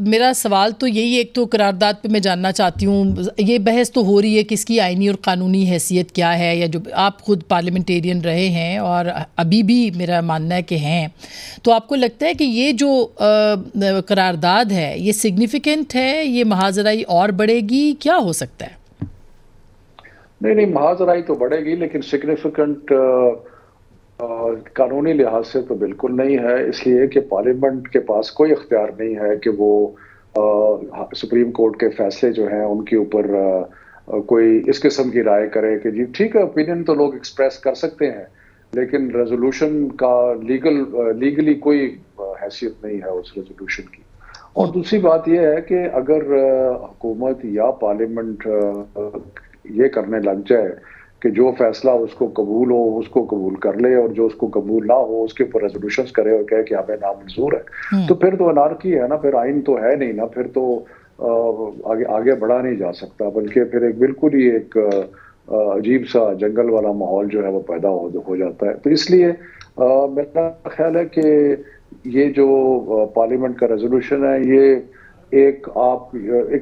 मेरा सवाल तो यही, एक तो करारदाद पे मैं जानना चाहती हूँ, ये बहस तो हो रही है कि इसकी आईनी और कानूनी हैसियत क्या है, या जो आप खुद पार्लियामेंटेरियन रहे हैं और अभी भी मेरा मानना है कि हैं, तो आपको लगता है कि ये जो करारदाद है ये सिग्निफिकेंट है, ये महाजराई और बढ़ेगी, क्या हो सकता है? नहीं, महाजराई तो बढ़ेगी, लेकिन सिग्निफिकेंट कानूनी लिहाज से तो बिल्कुल नहीं है, इसलिए कि पार्लियामेंट के पास कोई इख्तियार नहीं है कि वो सुप्रीम कोर्ट के फैसले जो हैं उनके ऊपर कोई इस किस्म की राय करे कि जी ठीक है, ओपिनियन तो लोग एक्सप्रेस कर सकते हैं, लेकिन रेजोल्यूशन का लीगली कोई हैसियत नहीं है उस रेजोल्यूशन की। और दूसरी बात यह है कि अगर हुकूमत या पार्लियामेंट ये करने लग जाए कि जो फैसला उसको कबूल हो उसको कबूल कर ले, और जो उसको कबूल ना हो उसके ऊपर रेजोल्यूशंस करे और कहे कि हमें नामंजूर है, तो फिर तो अनार्की है ना, फिर आइन तो है नहीं ना, फिर तो आगे आगे बढ़ा नहीं जा सकता, बल्कि फिर एक बिल्कुल ही एक अजीब सा जंगल वाला माहौल जो है वो पैदा हो जाता है। तो इसलिए मेरा ख्याल है कि ये जो पार्लियामेंट का रेजोल्यूशन है, ये एक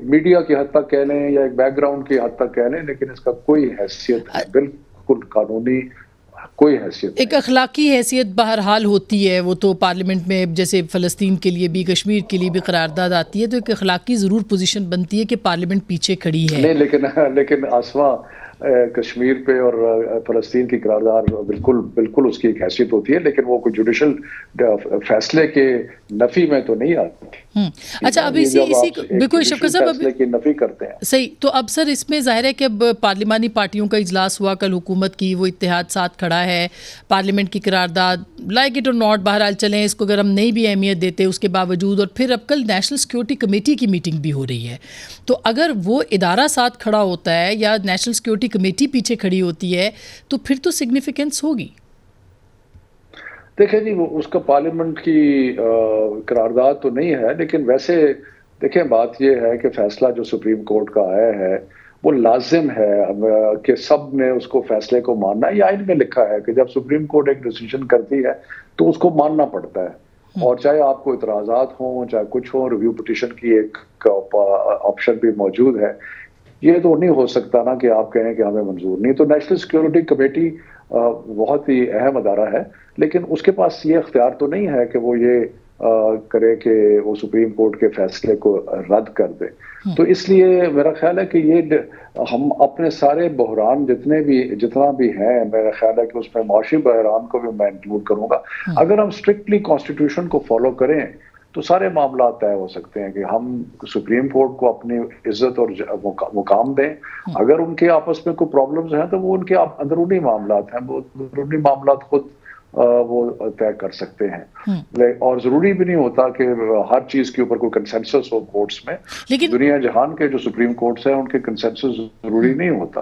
मीडिया की हद तक कह लें या एक बैकग्राउंड की हद तक कह लें, लेकिन इसका कोई हैसियत बिल्कुल कानूनी कोई हैसियत एक अखलाकी हैसियत बहरहाल होती है, वो तो पार्लियामेंट में जैसे फ़लस्तीन के लिए भी, कश्मीर के लिए भी करारदाद आती है, तो एक अखलाकी ज़रूर पोजीशन बनती है कि पार्लियामेंट पीछे खड़ी है। नहीं, लेकिन आसमा कश्मीर पे और फ़लस्तीन की करारदाद बिल्कुल उसकी एक हैसियत होती है, लेकिन वो कोई जुडिशल फैसले के नफी में तो नहीं आती। अच्छा, अब इसी बिल्कुल शफकत साहब फैसले की नफी करते हैं। सही, तो अब सर इसमें जाहिर है कि अब पार्लिमानी पार्टियों का इजलास हुआ कल, हुकूमत की वो इत्तेहाद साथ खड़ा है, पार्लियामेंट की करारदाद लाइक इट और नॉट बहरहाल चलें, इसको अगर हम नहीं भी अहमियत देते उसके बावजूद, और फिर अब कल नेशनल सिक्योरिटी कमेटी की मीटिंग भी हो रही है, तो अगर वो इदारा साथ खड़ा होता है या नेशनल सिक्योरिटी कमेटी पीछे खड़ी होती है, तो फिर तो सिग्निफिकेंस होगी। देखिए जी, वो उसका पार्लियामेंट की करारदाद तो नहीं है, लेकिन वैसे देखें, बात यह है कि फैसला जो सुप्रीम कोर्ट का आया है वो लाजिम है कि सब ने उसको फैसले को मानना है। ये आइन में लिखा है कि जब सुप्रीम कोर्ट एक डिसीजन करती है तो उसको मानना पड़ता है, और चाहे आपको इतराजात हों चाहे कुछ हो, रिव्यू पिटीशन की एक ऑप्शन भी मौजूद है। ये तो नहीं हो सकता ना कि आप कहें कि हमें मंजूर नहीं। तो नेशनल सिक्योरिटी कमेटी बहुत ही अहम अदारा है, लेकिन उसके पास ये अख्तियार तो नहीं है कि वो ये करे कि वो सुप्रीम कोर्ट के फैसले को रद्द कर दे। तो इसलिए मेरा ख्याल है कि ये हम अपने सारे बहरान जितना भी है, मेरा ख्याल है कि उसमें माशी बहरान को भी मैं इंक्लूड करूंगा। अगर हम स्ट्रिक्टली कॉन्स्टिट्यूशन को फॉलो करें तो सारे मामला तय हो सकते हैं कि हम सुप्रीम कोर्ट को अपनी इज्जत और मुकाम दें। अगर उनके आपस में कोई प्रॉब्लम्स हैं तो वो उनके अंदरूनी मामला हैं, वो अंदरूनी मामला खुद वो तय कर सकते हैं, और जरूरी भी नहीं होता कि हर चीज के ऊपर कोई कंसेंसस हो कोर्ट्स में। लेकिन दुनिया जहान के जो सुप्रीम कोर्ट्स हैं उनके कंसेंसस जरूरी नहीं होता।